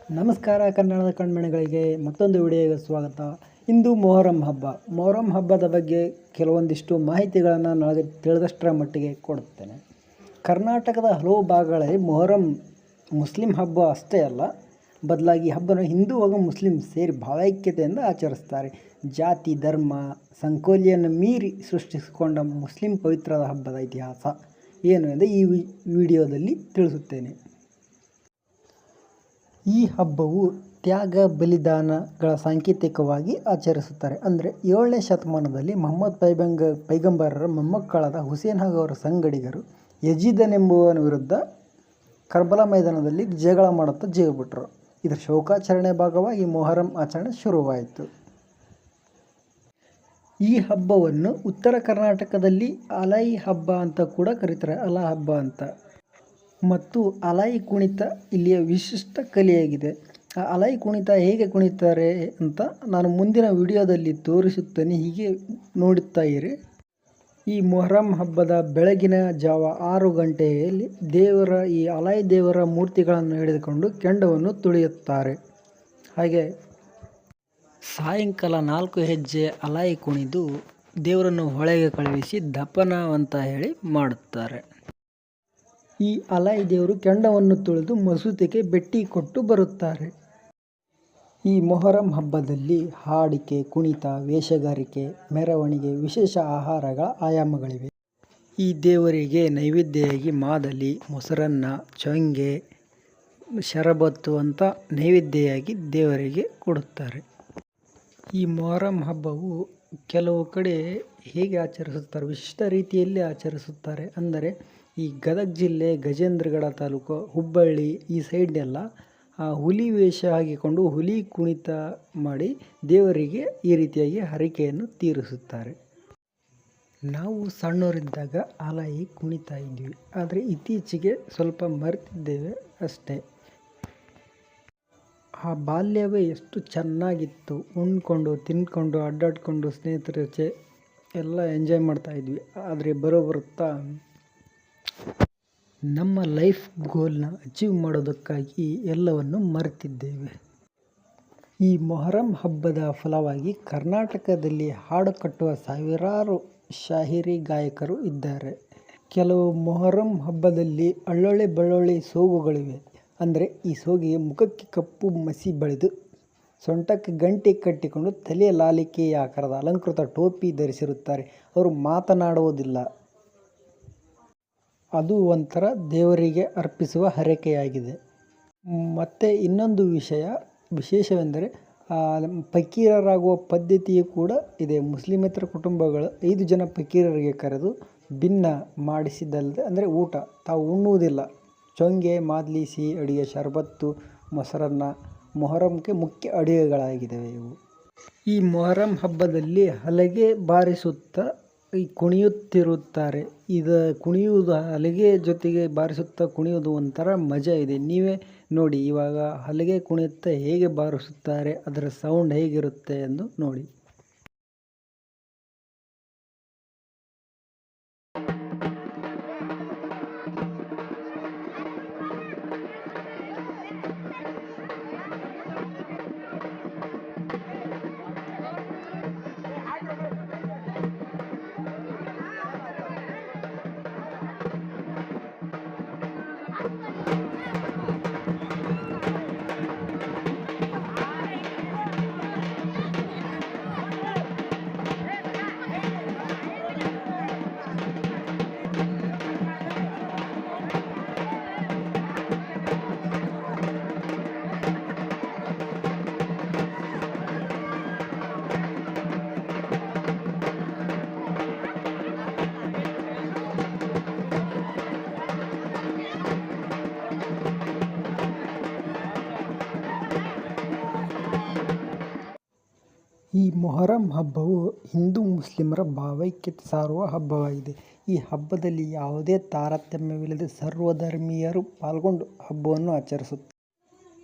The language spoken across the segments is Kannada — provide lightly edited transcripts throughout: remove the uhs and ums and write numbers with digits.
ನಮಸ್ಕಾರ ಕನ್ನಡದ ಕಣ್ಮಣಿಗಳಿಗೆ ಮತ್ತೊಂದು ವಿಡಿಯೋಗೆ ಸ್ವಾಗತ. ಇಂದು ಮೊಹರಂ ಹಬ್ಬ. ಮೊಹರಂ ಹಬ್ಬದ ಬಗ್ಗೆ ಕೆಲವೊಂದಿಷ್ಟು ಮಾಹಿತಿಗಳನ್ನು ನನಗೆ ತಿಳಿದಷ್ಟರ ಮಟ್ಟಿಗೆ ಕೊಡುತ್ತೇನೆ. ಕರ್ನಾಟಕದ ಹಲವು ಭಾಗಗಳಲ್ಲಿ ಮೊಹರಂ ಮುಸ್ಲಿಂ ಹಬ್ಬ ಅಷ್ಟೇ ಅಲ್ಲ, ಬದಲಾಗಿ ಹಬ್ಬನ ಹಿಂದೂ ಹಾಗೂ ಮುಸ್ಲಿಂ ಸೇರಿ ಭಾವೈಕ್ಯತೆಯಿಂದ ಆಚರಿಸ್ತಾರೆ. ಜಾತಿ ಧರ್ಮ ಸಂಕೋಲೆಯನ್ನು ಮೀರಿ ಸೃಷ್ಟಿಸಿಕೊಂಡ ಮುಸ್ಲಿಂ ಪವಿತ್ರದ ಹಬ್ಬದ ಇತಿಹಾಸ ಏನು ಎಂದು ಈ ವಿಡಿಯೋದಲ್ಲಿ ತಿಳಿಸುತ್ತೇನೆ. ಈ ಹಬ್ಬವು ತ್ಯಾಗ ಬಲಿದಾನಗಳ ಸಾಂಕೇತಿಕವಾಗಿ ಆಚರಿಸುತ್ತಾರೆ. ಅಂದರೆ 7ನೇ ಶತಮಾನದಲ್ಲಿ ಮೊಹಮ್ಮದ್ ಪೈಗಂಬರರ ಮೊಮ್ಮಕ್ಕಳಾದ ಹುಸೇನ್ ಹಾಗೂ ಅವರ ಸಂಗಡಿಗರು ಯಜೀದನೆಂಬುವನ ವಿರುದ್ಧ ಕರ್ಬಲಾ ಮೈದಾನದಲ್ಲಿ ಜಗಳ ಮಾಡುತ್ತಾ ಜೀವ ಬಿಟ್ಟರು. ಇದರ ಶೋಕಾಚರಣೆ ಭಾಗವಾಗಿ ಮೊಹರಂ ಆಚರಣೆ ಶುರುವಾಯಿತು. ಈ ಹಬ್ಬವನ್ನು ಉತ್ತರ ಕರ್ನಾಟಕದಲ್ಲಿ ಅಲೈ ಹಬ್ಬ ಅಂತ ಕೂಡ ಕರೀತಾರೆ, ಅಲ ಹಬ್ಬ ಅಂತ. ಮತ್ತು ಅಲೈ ಕುಣಿತ ಇಲ್ಲಿಯ ವಿಶಿಷ್ಟ ಕಲೆಯಾಗಿದೆ. ಆ ಅಲೈ ಕುಣಿತ ಹೇಗೆ ಕುಣಿತಾರೆ ಅಂತ ನಾನು ಮುಂದಿನ ವಿಡಿಯೋದಲ್ಲಿ ತೋರಿಸುತ್ತೇನೆ, ಹೀಗೆ ನೋಡುತ್ತಾ ಇರಿ. ಈ ಮೊಹರಂ ಹಬ್ಬದ ಬೆಳಗಿನ ಜಾವ 6 ಗಂಟೆಯಲ್ಲಿ ಈ ಅಲೈ ದೇವರ ಮೂರ್ತಿಗಳನ್ನು ಹಿಡಿದುಕೊಂಡು ಕೆಂಡವನ್ನು ತುಳಿಯುತ್ತಾರೆ. ಹಾಗೆ ಸಾಯಂಕಾಲ 4 ಹೆಜ್ಜೆ ಅಲೈ ಕುಣಿದು ದೇವರನ್ನು ಹೊಳೆಗೆ ಕಳುಹಿಸಿ ದಪನ ಅಂತ ಹೇಳಿ ಮಾಡುತ್ತಾರೆ. ಈ ಅಲೈ ದೇವರು ಕೆಂಡವನ್ನು ತುಳಿದು ಮಸೂತಿಗೆ ಭೇಟಿ ಕೊಟ್ಟು ಬರುತ್ತಾರೆ. ಈ ಮೊಹರಂ ಹಬ್ಬದಲ್ಲಿ ಹಾಡಿಕೆ, ಕುಣಿತ, ವೇಷಗಾರಿಕೆ, ಮೆರವಣಿಗೆ, ವಿಶೇಷ ಆಹಾರಗಳ ಆಯಾಮಗಳಿವೆ. ಈ ದೇವರಿಗೆ ನೈವೇದ್ಯವಾಗಿ ಮಾದಲಿ, ಮೊಸರನ್ನ, ಚೊಂಗೆ, ಶರಬತ್ತು ಅಂತ ನೈವೇದ್ಯವಾಗಿ ದೇವರಿಗೆ ಕೊಡುತ್ತಾರೆ. ಈ ಮೊಹರಂ ಹಬ್ಬವು ಕೆಲವು ಕಡೆ ಹೇಗೆ ಆಚರಿಸುತ್ತಾರೆ, ವಿಶಿಷ್ಟ ರೀತಿಯಲ್ಲಿ ಆಚರಿಸುತ್ತಾರೆ. ಅಂದರೆ ಈ ಗದಗ ಜಿಲ್ಲೆ ಗಜೇಂದ್ರಗಡ ತಾಲೂಕು ಹುಬ್ಬಳ್ಳಿ ಈ ಸೈಡ್ನೆಲ್ಲ ಹುಲಿ ವೇಷ ಹಾಕಿಕೊಂಡು ಹುಲಿ ಕುಣಿತ ಮಾಡಿ ದೇವರಿಗೆ ಈ ರೀತಿಯಾಗಿ ಹರಕೆಯನ್ನು ತೀರಿಸುತ್ತಾರೆ. ನಾವು ಸಣ್ಣವರಿದ್ದಾಗ ಅಲೈ ಕುಣಿತಾ ಇದ್ವಿ, ಆದರೆ ಇತ್ತೀಚೆಗೆ ಸ್ವಲ್ಪ ಮರೆತಿದ್ದೇವೆ ಅಷ್ಟೇ. ಆ ಬಾಲ್ಯವೇ ಎಷ್ಟು ಚೆನ್ನಾಗಿತ್ತು. ಉಣ್ಕೊಂಡು ತಿಂದ್ಕೊಂಡು ಅಡ್ಡಾಡ್ಕೊಂಡು ಸ್ನೇಹಿತರ ಜೊತೆ ಎಲ್ಲ ಎಂಜಾಯ್ ಮಾಡ್ತಾ ಇದ್ವಿ. ಆದರೆ ಬರುತ್ತಾ ನಮ್ಮ ಲೈಫ್ ಗೋಲ್ನ ಅಚೀವ್ ಮಾಡೋದಕ್ಕಾಗಿ ಎಲ್ಲವನ್ನು ಮರೆತಿದ್ದೇವೆ. ಈ ಮೊಹರಂ ಹಬ್ಬದ ಫಲವಾಗಿ ಕರ್ನಾಟಕದಲ್ಲಿ ಹಾಡು ಕಟ್ಟುವ ಸಾವಿರಾರು ಶಾಹಿರಿ ಗಾಯಕರು ಇದ್ದಾರೆ. ಕೆಲವು ಮೊಹರಂ ಹಬ್ಬದಲ್ಲಿ ಅಲ್ಲೊಳ್ಳೆ ಬಳ್ಳೊಳ್ಳೆ ಸೋಗುಗಳಿವೆ. ಅಂದರೆ ಈ ಸೋಗಿಗೆ ಮುಖಕ್ಕೆ ಕಪ್ಪು ಮಸಿ ಬಳಿದು ಸೊಂಟಕ್ಕೆ ಗಂಟೆ ಕಟ್ಟಿಕೊಂಡು ತಲೆಯ ಲಾಲಿಕೆಯ ಆಕಾರದ ಅಲಂಕೃತ ಟೋಪಿ ಧರಿಸಿರುತ್ತಾರೆ. ಅವರು ಮಾತನಾಡುವುದಿಲ್ಲ. ಅದು ಒಂಥರ ದೇವರಿಗೆ ಅರ್ಪಿಸುವ ಹರಕೆಯಾಗಿದೆ. ಮತ್ತು ಇನ್ನೊಂದು ವಿಶೇಷವೆಂದರೆ ಫಕೀರರಾಗುವ ಪದ್ಧತಿಯು ಕೂಡ ಇದೆ. ಮುಸ್ಲಿಮೇತರ ಕುಟುಂಬಗಳು 5 ಜನ ಫಕೀರರಿಗೆ ಕರೆದು ಭಿನ್ನ ಮಾಡಿಸಿದಲ್ಲದೆ, ಅಂದರೆ ಊಟ ತಾವು ಉಣ್ಣುವುದಿಲ್ಲ. ಚೊಂಗೆ, ಮಾದಲಿ, ಸಿಹಿ ಅಡುಗೆ, ಶರಬತ್ತು, ಮೊಸರನ್ನ ಮೊಹರಂಗೆ ಮುಖ್ಯ ಅಡುಗೆಗಳಾಗಿದ್ದಾವೆ ಇವು. ಈ ಮೊಹರಂ ಹಬ್ಬದಲ್ಲಿ ಹಲಗೆ ಬಾರಿಸುತ್ತಾ ಕುಣಿಯುತ್ತಿರುತ್ತಾರೆ. ಕುಣಿಯುವುದು ಹಲಗೆ ಜೊತೆಗೆ ಬಾರಿಸುತ್ತಾ ಕುಣಿಯುವುದು ಒಂಥರ ಮಜಾ ಇದೆ. ನೀವೇ ನೋಡಿ, ಇವಾಗ ಹಲಗೆ ಕುಣಿಯುತ್ತಾ ಹೇಗೆ ಬಾರಿಸುತ್ತಾರೆ, ಅದರ ಸೌಂಡ್ ಹೇಗಿರುತ್ತೆ ಎಂದು ನೋಡಿ. ಈ ಮೊಹರಂ ಹಬ್ಬವು ಹಿಂದೂ ಮುಸ್ಲಿಮರ ಭಾವೈಕ್ಯತೆ ಸಾರುವ ಹಬ್ಬವಾಗಿದೆ. ಈ ಹಬ್ಬದಲ್ಲಿ ಯಾವುದೇ ತಾರತಮ್ಯವಿಲ್ಲದೆ ಸರ್ವಧರ್ಮೀಯರು ಪಾಲ್ಗೊಂಡು ಹಬ್ಬವನ್ನು ಆಚರಿಸುತ್ತಾರೆ.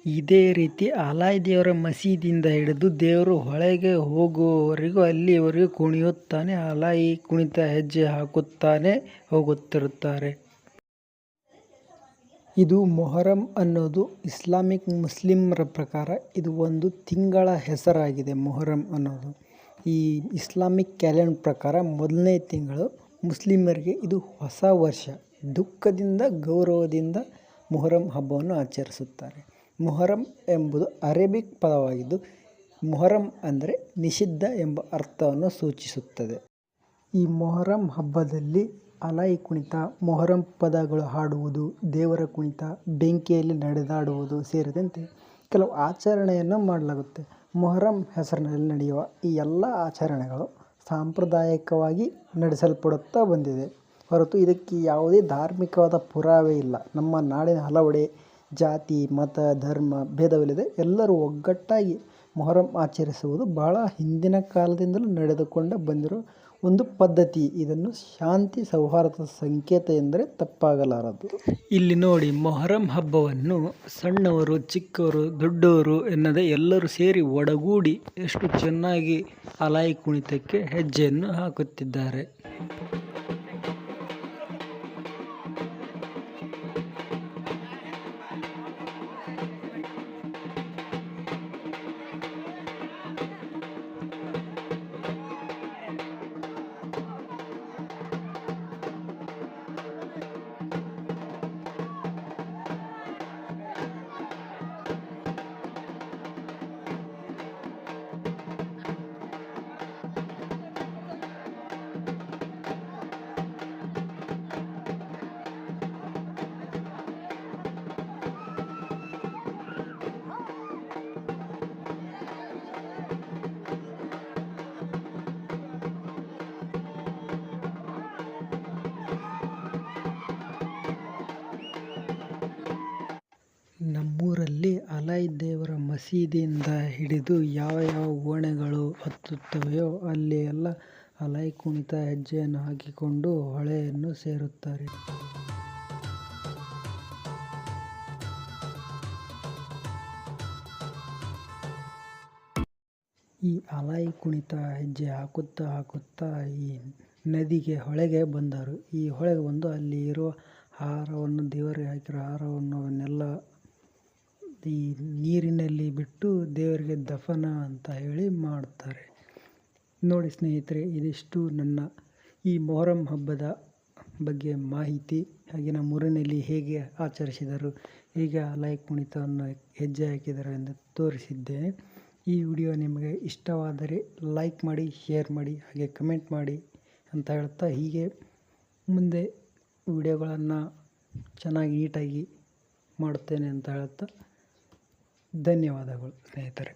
ಇದೇ ರೀತಿ ಅಲೈ ದೇವರ ಮಸೀದಿಯಿಂದ ಹಿಡಿದು ದೇವರು ಹೊಳೆಗೆ ಹೋಗುವವರೆಗೂ ಅಲ್ಲಿವರೆಗೂ ಕುಣಿಯುತ್ತಾನೆ ಅಲೈ ಕುಣಿತ ಹೆಜ್ಜೆ ಹಾಕುತ್ತಾನೆ ಹೋಗುತ್ತಿರುತ್ತಾರೆ. ಇದು ಮೊಹರಂ ಅನ್ನೋದು ಇಸ್ಲಾಮಿಕ್ ಮುಸ್ಲಿಮರ ಪ್ರಕಾರ ಇದು ಒಂದು ತಿಂಗಳ ಹೆಸರಾಗಿದೆ. ಮೊಹರಂ ಅನ್ನೋದು ಈ ಇಸ್ಲಾಮಿಕ್ ಕ್ಯಾಲೆಂಡರ್ ಪ್ರಕಾರ ಮೊದಲನೇ ತಿಂಗಳು. ಮುಸ್ಲಿಮರಿಗೆ ಇದು ಹೊಸ ವರ್ಷ. ದುಃಖದಿಂದ ಗೌರವದಿಂದ ಮೊಹರಂ ಹಬ್ಬವನ್ನು ಆಚರಿಸುತ್ತಾರೆ. ಮೊಹರಂ ಎಂಬುದು ಅರೇಬಿಕ್ ಪದವಾಗಿದ್ದು ಮೊಹರಂ ಅಂದರೆ ನಿಷಿದ್ಧ ಎಂಬ ಅರ್ಥವನ್ನು ಸೂಚಿಸುತ್ತದೆ. ಈ ಮೊಹರಂ ಹಬ್ಬದಲ್ಲಿ ಅಲಾಯಿ ಕುಣಿತ, ಮೊಹರಂ ಪದಗಳು ಹಾಡುವುದು, ದೇವರ ಕುಣಿತ, ಬೆಂಕಿಯಲ್ಲಿ ನಡೆದಾಡುವುದು ಸೇರಿದಂತೆ ಕೆಲವು ಆಚರಣೆಯನ್ನು ಮಾಡಲಾಗುತ್ತೆ. ಮೊಹರಂ ಹೆಸರಿನಲ್ಲಿ ನಡೆಯುವ ಈ ಎಲ್ಲ ಆಚರಣೆಗಳು ಸಾಂಪ್ರದಾಯಿಕವಾಗಿ ನಡೆಸಲ್ಪಡುತ್ತಾ ಬಂದಿದೆ ಹೊರತು ಇದಕ್ಕೆ ಯಾವುದೇ ಧಾರ್ಮಿಕವಾದ ಪುರಾವೆ ಇಲ್ಲ. ನಮ್ಮ ನಾಡಿನ ಹಲವೆಡೆ ಜಾತಿ, ಮತ, ಧರ್ಮ ಭೇದವಿಲ್ಲದೆ ಎಲ್ಲರೂ ಒಗ್ಗಟ್ಟಾಗಿ ಮೊಹರಂ ಆಚರಿಸುವುದು ಬಹಳ ಹಿಂದಿನ ಕಾಲದಿಂದಲೂ ನಡೆದುಕೊಂಡು ಬಂದಿರೋ ಒಂದು ಪದ್ಧತಿ. ಇದನ್ನು ಶಾಂತಿ ಸೌಹಾರ್ದದ ಸಂಕೇತ ಎಂದರೆ ತಪ್ಪಾಗಲಾರದು. ಇಲ್ಲಿ ನೋಡಿ, ಮೊಹರಂ ಹಬ್ಬವನ್ನು ಸಣ್ಣವರು, ಚಿಕ್ಕವರು, ದೊಡ್ಡವರು ಎನ್ನದೆ ಎಲ್ಲರೂ ಸೇರಿ ಒಡಗೂಡಿ ಎಷ್ಟು ಚೆನ್ನಾಗಿ ಅಲಾಯಿ ಕುಣಿತಕ್ಕೆ ಹೆಜ್ಜೆಯನ್ನು ಹಾಕುತ್ತಿದ್ದಾರೆ. ನಮ್ಮೂರಲ್ಲಿ ಅಲಾಯಿ ದೇವರ ಮಸೀದಿಯಿಂದ ಹಿಡಿದು ಯಾವ ಯಾವ ಓಣೆಗಳು ಹತ್ತುತ್ತವೆಯೋ ಅಲ್ಲಿ ಎಲ್ಲ ಅಲಾಯಿ ಕುಣಿತ ಹೆಜ್ಜೆಯನ್ನು ಹಾಕಿಕೊಂಡು ಹೊಳೆಯನ್ನು ಸೇರುತ್ತಾರೆ. ಈ ಅಲಾಯಿ ಕುಣಿತ ಹೆಜ್ಜೆ ಹಾಕುತ್ತಾ ಹಾಕುತ್ತಾ ಈ ನದಿಗೆ, ಹೊಳೆಗೆ ಬಂದರು. ಈ ಹೊಳೆಗೆ ಬಂದು ಅಲ್ಲಿ ಇರುವ ಹಾರವನ್ನು, ದೇವರಿಗೆ ಹಾಕಿರೋ ಹಾರವನ್ನು ಅವನ್ನೆಲ್ಲ ಈ ನೀರಿನಲ್ಲಿ ಬಿಟ್ಟು ದೇವರಿಗೆ ದಫನ ಅಂತ ಹೇಳಿ ಮಾಡ್ತಾರೆ. ನೋಡಿ ಸ್ನೇಹಿತರೆ, ಇದಿಷ್ಟು ನನ್ನ ಈ ಮೊಹರಂ ಹಬ್ಬದ ಬಗ್ಗೆ ಮಾಹಿತಿ. ಹಾಗೆ ನಮ್ಮೂರಿನಲ್ಲಿ ಹೇಗೆ ಆಚರಿಸಿದರು, ಹೇಗೆ ಅಲಾಯಿ ಕುಣಿತವನ್ನು ಹೆಜ್ಜೆ ಹಾಕಿದರು ಎಂದು ತೋರಿಸಿದ್ದೇನೆ. ಈ ವಿಡಿಯೋ ನಿಮಗೆ ಇಷ್ಟವಾದರೆ ಲೈಕ್ ಮಾಡಿ, ಶೇರ್ ಮಾಡಿ, ಹಾಗೆ ಕಮೆಂಟ್ ಮಾಡಿ ಅಂತ ಹೇಳ್ತಾ, ಹೀಗೆ ಮುಂದೆ ವಿಡಿಯೋಗಳನ್ನು ಚೆನ್ನಾಗಿ ನೀಟಾಗಿ ಮಾಡುತ್ತೇನೆ ಅಂತ ಹೇಳ್ತಾ ಧನ್ಯವಾದಗಳು ಸ್ನೇಹಿತರೆ.